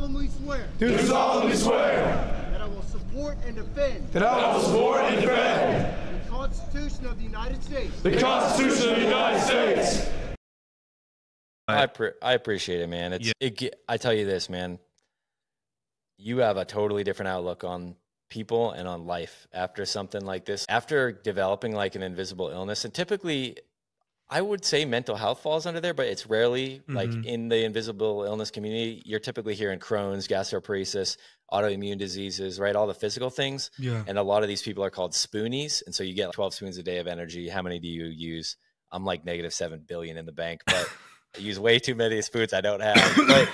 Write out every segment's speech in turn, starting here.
solemnly swear. Do solemnly swear. That I will support and defend. That I will support and defend. The Constitution of the United States. The Constitution of the United States. I appreciate it, man. I tell you this, man. You have a totally different outlook on people and on life after something like this. After developing like an invisible illness, and typically I would say mental health falls under there, but it's rarely like in the invisible illness community. You're typically hearing Crohn's, gastroparesis, autoimmune diseases, right? All the physical things. Yeah. And a lot of these people are called spoonies. And so you get 12 spoons a day of energy. How many do you use? I'm like -7 billion in the bank, but I use way too many spoons I don't have. But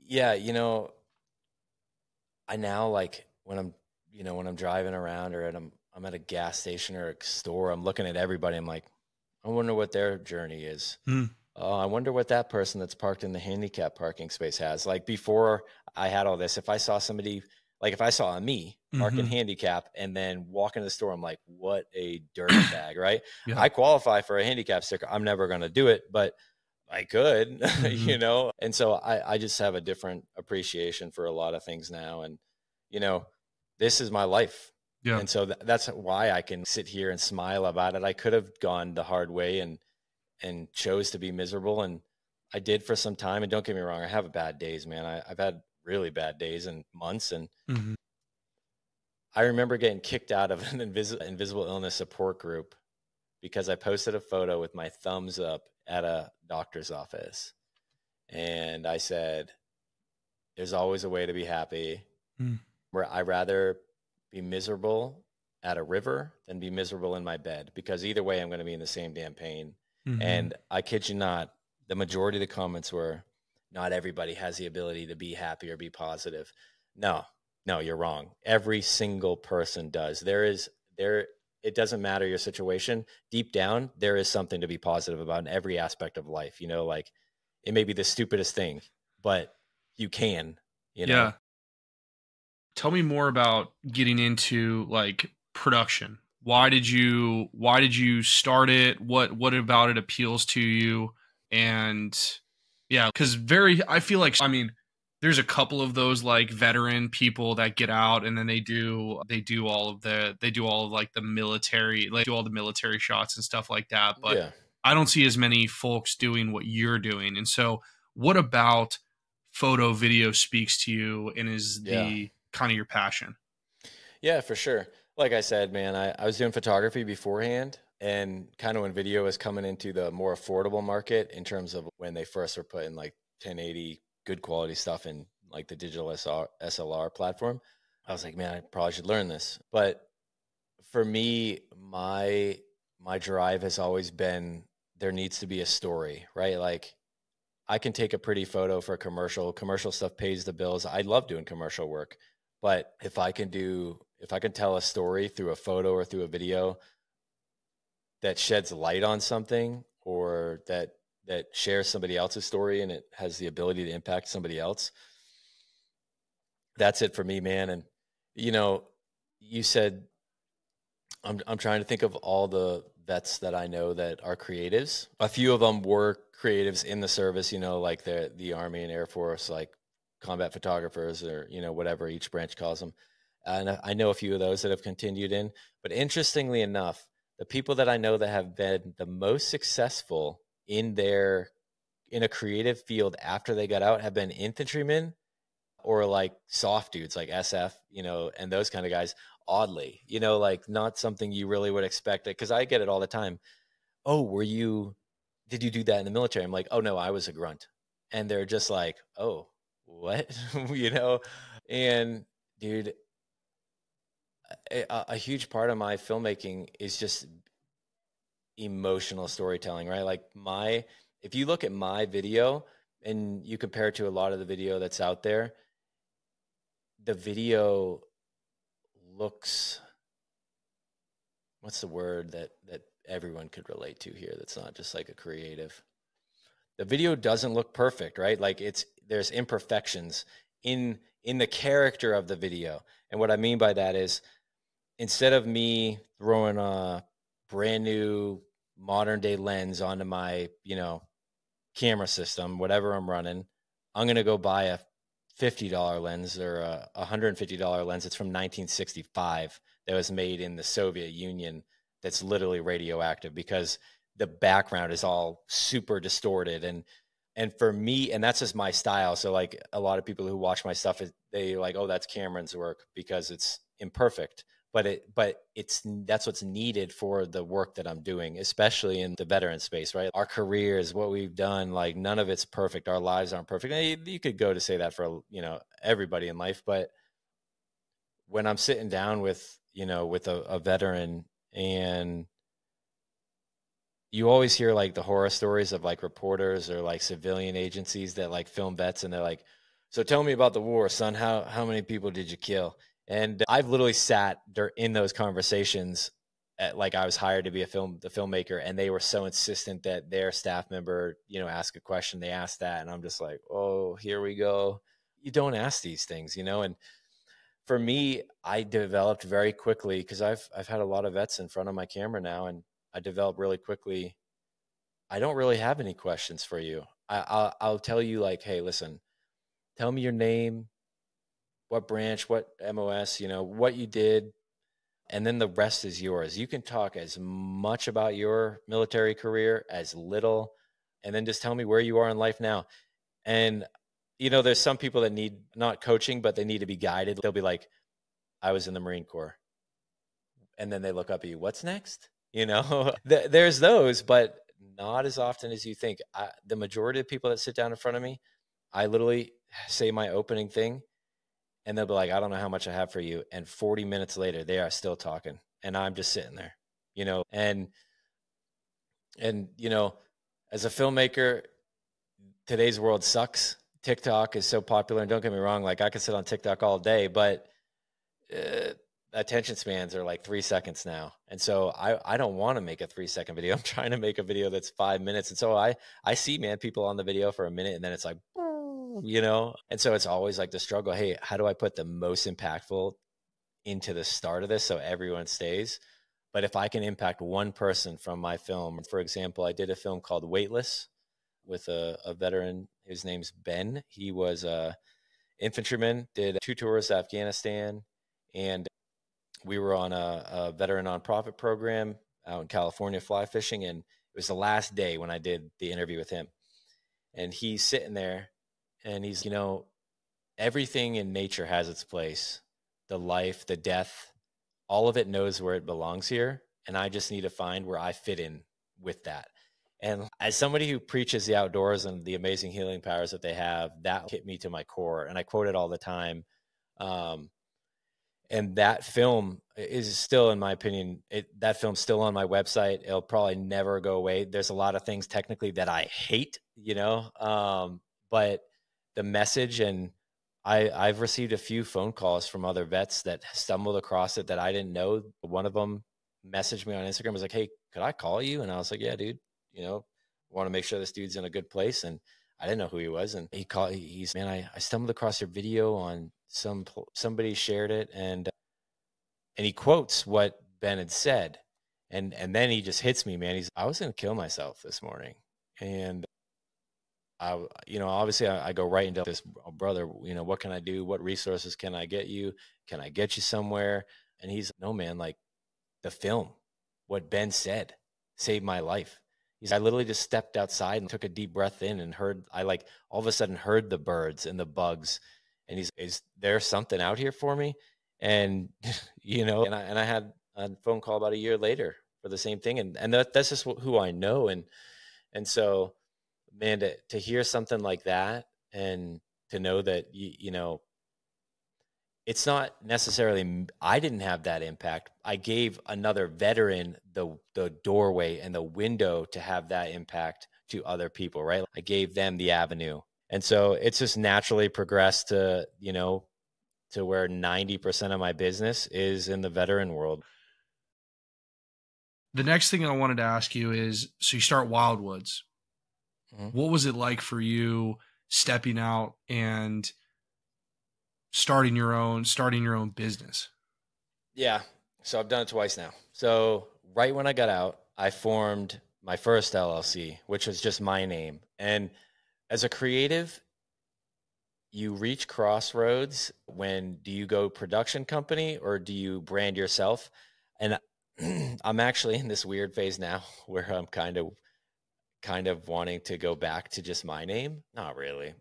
yeah, you know, I now like when I'm driving around or I'm at a gas station or a store, I'm looking at everybody. I'm like, I wonder what their journey is. Oh, I wonder what that person that's parked in the handicap parking space has. Like before I had all this, if I saw somebody, like if I saw me parking handicap and then walk into the store, I'm like, what a dirty bag, right? Yeah. I qualify for a handicap sticker. I'm never going to do it, but I could, you know? And so I just have a different appreciation for a lot of things now. And, you know, this is my life. Yeah. And so that's why I can sit here and smile about it. I could have gone the hard way and chose to be miserable. And I did for some time. And don't get me wrong, I have bad days, man. I've had really bad days and months. And I remember getting kicked out of an invisible illness support group because I posted a photo with my thumbs up at a doctor's office. And I said, there's always a way to be happy. Where I rather be miserable at a river than be miserable in my bed, because either way I'm going to be in the same damn pain. And I kid you not, the majority of the comments were, not everybody has the ability to be happy or be positive. No, you're wrong. Every single person does. It doesn't matter your situation. Deep down, there is something to be positive about in every aspect of life. You know, like it may be the stupidest thing, but you can, you know. Yeah. Tell me more about getting into like production. Why did you start it? What about it appeals to you? And yeah, because I feel like, I mean, there's a couple of those like veteran people that get out and then they do all of like the military, like do all the military shots and stuff like that. But yeah. I don't see as many folks doing what you're doing. And so what about photo video speaks to you and is the kind of your passion? Yeah, for sure. Like I said, man, I was doing photography beforehand, and kind of when video was coming into the more affordable market in terms of when they first were putting like 1080 good quality stuff in like the digital SLR platform, I was like, man, I probably should learn this. But for me, my drive has always been, there needs to be a story, right? Like I can take a pretty photo for a commercial stuff pays the bills. I love doing commercial work. But if I can tell a story through a photo or through a video that sheds light on something, or that shares somebody else's story and it has the ability to impact somebody else, that's it for me, man. And, you know, you said, I'm trying to think of all the vets that I know that are creatives. A few of them were creatives in the service, you know, like the Army and Air Force, like combat photographers, or, you know, whatever each branch calls them. And I know a few of those that have continued in. But interestingly enough, the people that I know that have been the most successful in a creative field after they got out have been infantrymen or like soft dudes like SF, you know, and those kind of guys. Oddly, you know, like not something you really would expect it, because I get it all the time. Oh, did you do that in the military? I'm like, oh no, I was a grunt. And they're just like, oh, what? You know? And dude, a huge part of my filmmaking is just emotional storytelling, right? Like if you look at my video and you compare it to a lot of the video that's out there, the video looks, what's the word that everyone could relate to here that's not just like a creative? The video doesn't look perfect, right? Like there's imperfections in the character of the video. And what I mean by that is, instead of me throwing a brand new modern day lens onto my, you know, camera system, whatever I'm running, I'm going to go buy a $50 lens or a $150 lens. It's from 1965 that was made in the Soviet Union. That's literally radioactive because the background is all super distorted. And for me, and that's just my style. So like a lot of people who watch my stuff, they like, oh, that's Cameron's work because it's imperfect. But that's what's needed for the work that I'm doing, especially in the veteran space, right? Our careers, what we've done, like none of it's perfect. Our lives aren't perfect. And you could go to say that for, everybody in life. But when I'm sitting down with a veteran, and you always hear like the horror stories of like reporters or like civilian agencies that like film vets, and they're like, so tell me about the war, son. How many people did you kill? And I've literally sat in those conversations like I was hired to be the filmmaker, and they were so insistent that their staff member, ask a question. They asked that, and I'm just like, oh, here we go. You don't ask these things, and for me, I developed very quickly because I've had a lot of vets in front of my camera now, and I developed really quickly. I don't really have any questions for you. I'll tell you like, hey, listen, tell me your name, what branch, what MOS, what you did, and then the rest is yours. You can talk as much about your military career as little, and then just tell me where you are in life now. And there's some people that need not coaching, but they need to be guided. They'll be like, I was in the Marine Corps. And then they look up at you, what's next? There's those, but not as often as you think. The majority of people that sit down in front of me, I literally say my opening thing, and they'll be like, I don't know how much I have for you. And 40 minutes later, they are still talking. And I'm just sitting there, and as a filmmaker, today's world sucks. TikTok is so popular, and don't get me wrong, like I could sit on TikTok all day, but attention spans are like 3 seconds now. And so I don't want to make a 3-second video. I'm trying to make a video that's 5 minutes. And so I see, man, people on the video for a minute, and then it's like, and so it's always like the struggle. Hey, how do I put the most impactful into the start of this so everyone stays? But if I can impact one person from my film, for example, I did a film called Weightless with a veteran. His name's Ben. He was a infantryman, did 2 tours to Afghanistan, and we were on a veteran nonprofit program out in California fly fishing, and it was the last day when I did the interview with him. And he's sitting there, and he's, everything in nature has its place. The life, the death, all of it knows where it belongs here, and I just need to find where I fit in with that. And as somebody who preaches the outdoors and the amazing healing powers that they have, that hit me to my core. And I quote it all the time. And that film is still, in my opinion, that film's still on my website. It'll probably never go away. There's a lot of things technically that I hate, but the message, and I've received a few phone calls from other vets that stumbled across it that I didn't know. One of them messaged me on Instagram, was like, hey, could I call you? And I was like, yeah, dude. Want to make sure this dude's in a good place. And I didn't know who he was. And he's, man, I stumbled across your video on somebody shared it. And he quotes what Ben had said. And then he just hits me, man. I was going to kill myself this morning. And obviously I go right into this, brother, what can I do? What resources can I get you? Can I get you somewhere? And he's, no, man, like the film, what Ben said saved my life. I literally just stepped outside and took a deep breath in and all of a sudden heard the birds and the bugs. And is there something out here for me? And, and I had a phone call about a year later for the same thing. And that's just who I know. And so, man, to hear something like that, and to know that, it's not necessarily, I didn't have that impact. I gave another veteran the doorway and the window to have that impact to other people, right? I gave them the avenue. And so it's just naturally progressed to, to where 90% of my business is in the veteran world. The next thing I wanted to ask you is, so you start VVildwoods. Mm-hmm. What was it like for you stepping out and starting your own business? Yeah. So I've done it twice now. So right when I got out, I formed my first LLC, which was just my name. And as a creative, you reach crossroads when do you go production company or do you brand yourself? And I'm actually in this weird phase now where I'm kind of wanting to go back to just my name. Not really.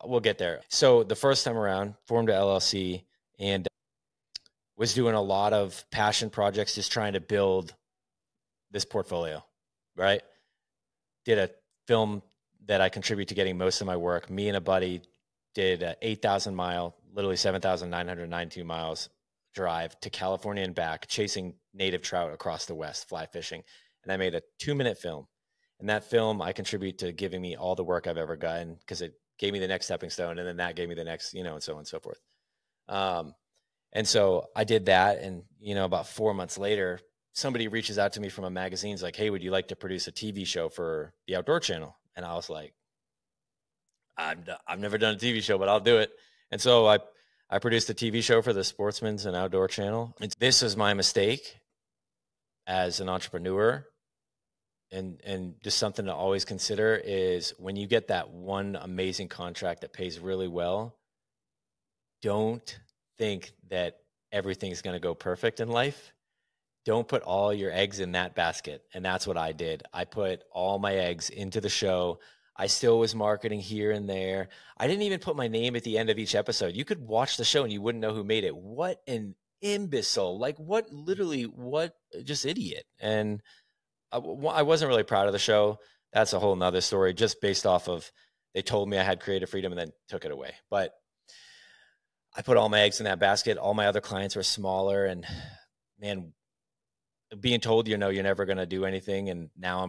We'll get there. So the first time around, formed a LLC and was doing a lot of passion projects, just trying to build this portfolio, right? Did a film that I contribute to getting most of my work. Me and a buddy did an 8,000 mile, literally 7,992 miles drive to California and back, chasing native trout across the West, fly fishing. And I made a 2-minute film. And that film I contribute to giving me all the work I've ever gotten because it gave me the next stepping stone. And then that gave me the next, and so on and so forth. And so I did that. And, about 4 months later, somebody reaches out to me from a magazine's like, hey, would you like to produce a TV show for the Outdoor Channel? And I was like, I've never done a TV show, but I'll do it. And so I produced a TV show for the Sportsman's and Outdoor Channel. This was my mistake as an entrepreneur. And just something to always consider is when you get that one amazing contract that pays really well, don't think that everything's going to go perfect in life. Don't put all your eggs in that basket. And that's what I did. I put all my eggs into the show. I still was marketing here and there. I didn't even put my name at the end of each episode. You could watch the show and you wouldn't know who made it. What an imbecile. Like what just idiot. And I wasn't really proud of the show. That's a whole nother story, just based off of, they told me I had creative freedom and then took it away. But I put all my eggs in that basket. All my other clients were smaller, and man, being told, you're never going to do anything. And now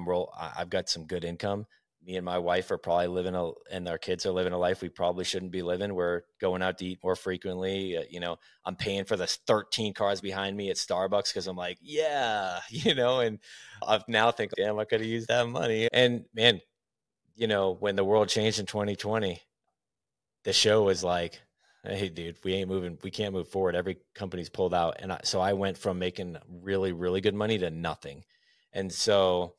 I've got some good income. Me and my wife are probably and our kids are living a life we probably shouldn't be living. We're going out to eat more frequently. I'm paying for the 13 cars behind me at Starbucks because I'm like, yeah, and I now think, damn, I could have used that money. And man, when the world changed in 2020, the show was like, hey, dude, we ain't moving. We can't move forward. Every company's pulled out. And so I went from making really, really good money to nothing. And so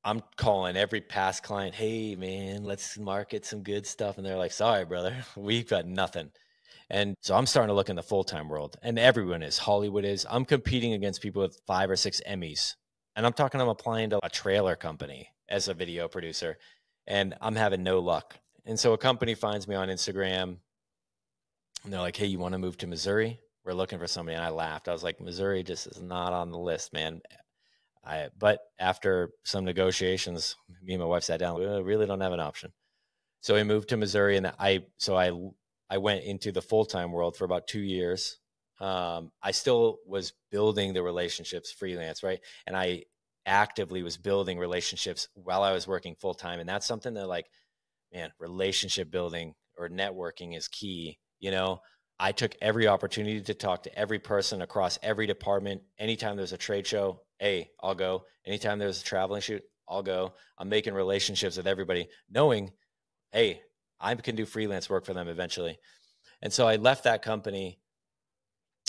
I'm calling every past client, hey, man, let's market some good stuff. And they're like, sorry, brother, we've got nothing. And so I'm starting to look in the full-time world. And everyone is. Hollywood is. I'm competing against people with 5 or 6 Emmys. And I'm applying to a trailer company as a video producer. And I'm having no luck. And so a company finds me on Instagram. And they're like, hey, you want to move to Missouri? We're looking for somebody. And I laughed. I was like, Missouri just is not on the list, man. But after some negotiations, me and my wife sat down. We really don't have an option. So we moved to Missouri, and I went into the full-time world for about 2 years. I still was building the relationships freelance, right? And I actively was building relationships while I was working full-time. And that's something that, like, man, relationship building or networking is key. I took every opportunity to talk to every person across every department. Anytime there's a trade show, hey, I'll go. Anytime there's a traveling shoot, I'll go. I'm making relationships with everybody, knowing, hey, I can do freelance work for them eventually. And so I left that company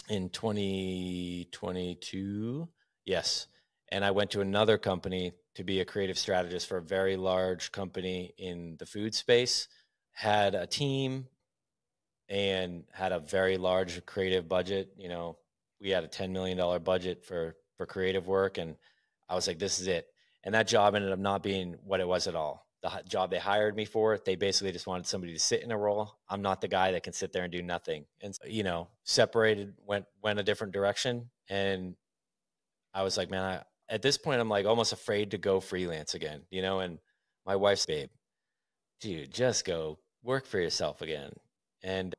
in 2022. Yes. And I went to another company to be a creative strategist for a very large company in the food space, had a team and had a very large creative budget. We had a $10 million budget for creative work. And I was like, this is it. And that job ended up not being what it was at all. The job they hired me for, they basically just wanted somebody to sit in a role. I'm not the guy that can sit there and do nothing. And, separated, went a different direction. And I was like, man, at this point, I'm like almost afraid to go freelance again, and my wife's, babe, dude, just go work for yourself again. And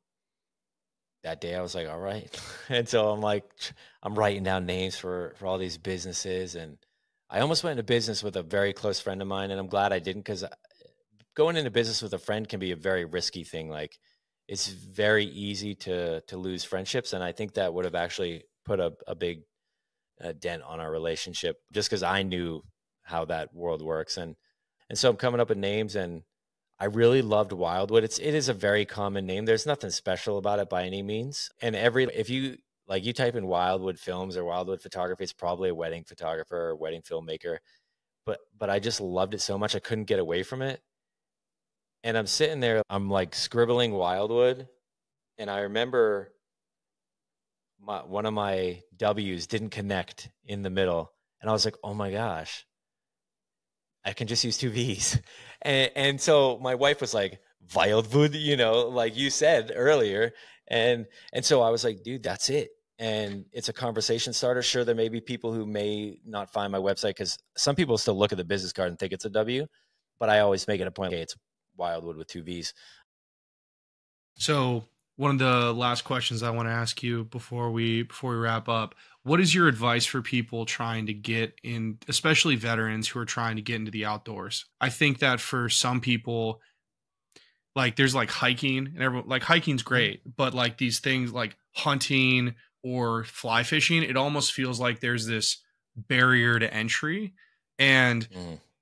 that day I was like, all right. And so I'm writing down names for all these businesses. And I almost went into business with a very close friend of mine. And I'm glad I didn't, because going into business with a friend can be a very risky thing. Like, it's very easy to lose friendships. And I think that would have actually put a big dent on our relationship, just because I knew how that world works. And so I'm coming up with names, and I really loved Wildwood. It is a very common name. There's nothing special about it by any means. And if you type in Wildwood Films or Wildwood Photography, it's probably a wedding photographer or wedding filmmaker. But I just loved it so much, I couldn't get away from it. And I'm sitting there, I'm like scribbling Wildwood. And I remember one of my W's didn't connect in the middle. And I was like, oh my gosh, I can just use two V's. And so my wife was like, VVildwood, you know, like you said earlier. And so I was like, dude, that's it. And it's a conversation starter. Sure, there may be people who may not find my website because some people still look at the business card and think it's a W, but I always make it a point, okay, it's Wildwood with two V's. So one of the last questions I want to ask you before we wrap up, what is your advice for people trying to get in, especially veterans who are trying to get into the outdoors? I think that for some people, like there's like hiking and everyone, like hiking's great, but like these things like hunting or fly fishing, it almost feels like there's this barrier to entry. And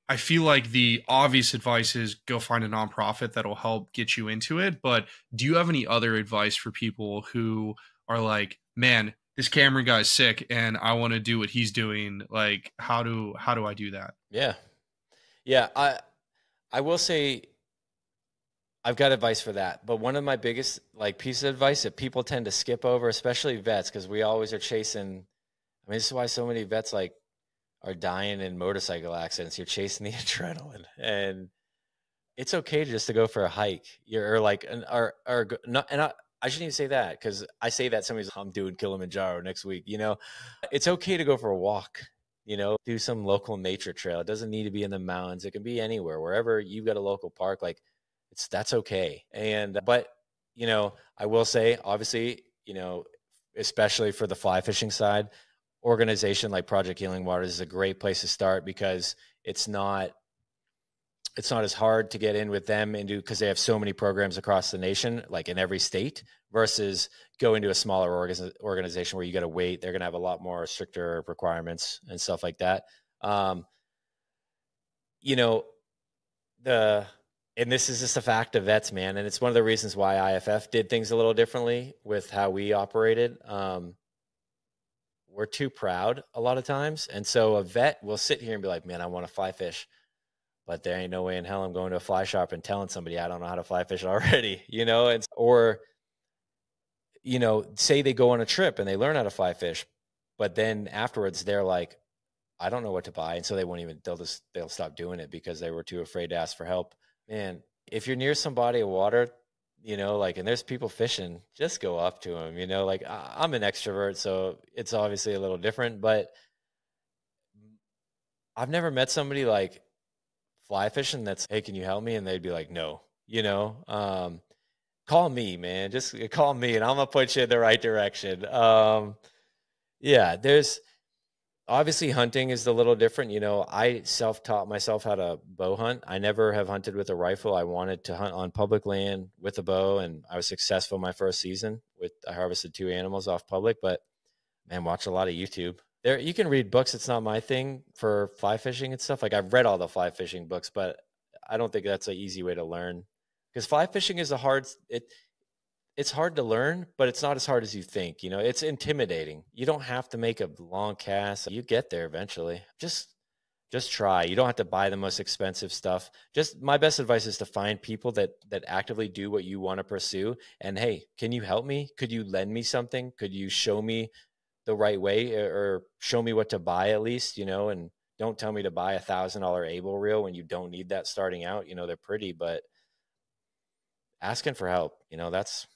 I feel like the obvious advice is go find a nonprofit that'll help get you into it. But do you have any other advice for people who are like, man, this Cameron guy's sick and I want to do what he's doing? Like, how do I do that? Yeah. Yeah. I will say I've got advice for that. But one of my biggest like pieces of advice that people tend to skip over, especially vets, because we always are chasing. I mean, this is why so many vets like are dying in motorcycle accidents. You're chasing the adrenaline, and it's okay just to go for a hike. You're like, not, and I shouldn't even say that because I say that somebody's, I'm doing Kilimanjaro next week. You know, it's okay to go for a walk. You know, do some local nature trail. It doesn't need to be in the mountains. It can be anywhere, wherever you've got a local park. Like, that's okay. And but you know, I will say, obviously, you know, especially for the fly fishing side, organization like Project Healing Waters is a great place to start because it's not as hard to get in with them and do, because they have so many programs across the nation, like in every state, versus going to a smaller organization where you got to wait. They're going to have a lot more stricter requirements and stuff like that. You know, and this is just a fact of vets, man. And it's one of the reasons why IFF did things a little differently with how we operated. We're too proud a lot of times. And so a vet will sit here and be like, man, I want to fly fish, but there ain't no way in hell I'm going to a fly shop and telling somebody I don't know how to fly fish already, you know? And, or, you know, say they go on a trip and they learn how to fly fish, but then afterwards they're like, I don't know what to buy. And so they'll stop doing it because they were too afraid to ask for help. Man, if you're near some body of water, you know, like, and there's people fishing, just go up to them, you know, like I'm an extrovert, so it's obviously a little different, but I've never met somebody like fly fishing that's, hey, can you help me? And they'd be like, no, you know, call me, man, just call me and I'm gonna put you in the right direction. Yeah, there's, obviously hunting is a little different. You know, I self-taught myself how to bow hunt. I never have hunted with a rifle. I wanted to hunt on public land with a bow, and I was successful my first season I harvested 2 animals off public, but man, watch a lot of YouTube. There, you can read books. It's not my thing for fly fishing and stuff. Like I've read all the fly fishing books, but I don't think that's an easy way to learn, because fly fishing is it's hard to learn, but it's not as hard as you think. You know, it's intimidating. You don't have to make a long cast. You get there eventually. Just try. You don't have to buy the most expensive stuff. Just my best advice is to find people that actively do what you want to pursue. And hey, can you help me? Could you lend me something? Could you show me the right way, or show me what to buy at least, you know? And don't tell me to buy $1,000 Able reel when you don't need that starting out. You know, they're pretty, but asking for help, you know, that's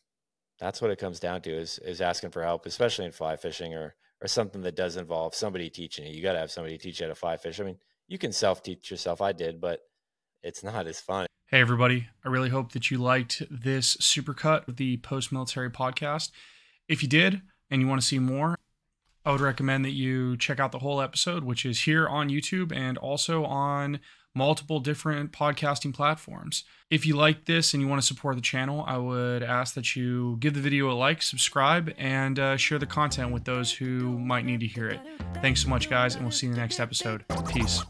what it comes down to, is asking for help, especially in fly fishing or something that does involve somebody teaching you. You got to have somebody teach you how to fly fish. I mean, you can self-teach yourself. I did, but it's not as fun. Hey, everybody. I really hope that you liked this Supercut of the Post-Military Podcast. If you did and you want to see more, I would recommend that you check out the whole episode, which is here on YouTube and also on multiple different podcasting platforms. If you like this and you want to support the channel, I would ask that you give the video a like, subscribe, and share the content with those who might need to hear it. Thanks so much, guys, and we'll see you in the next episode. Peace.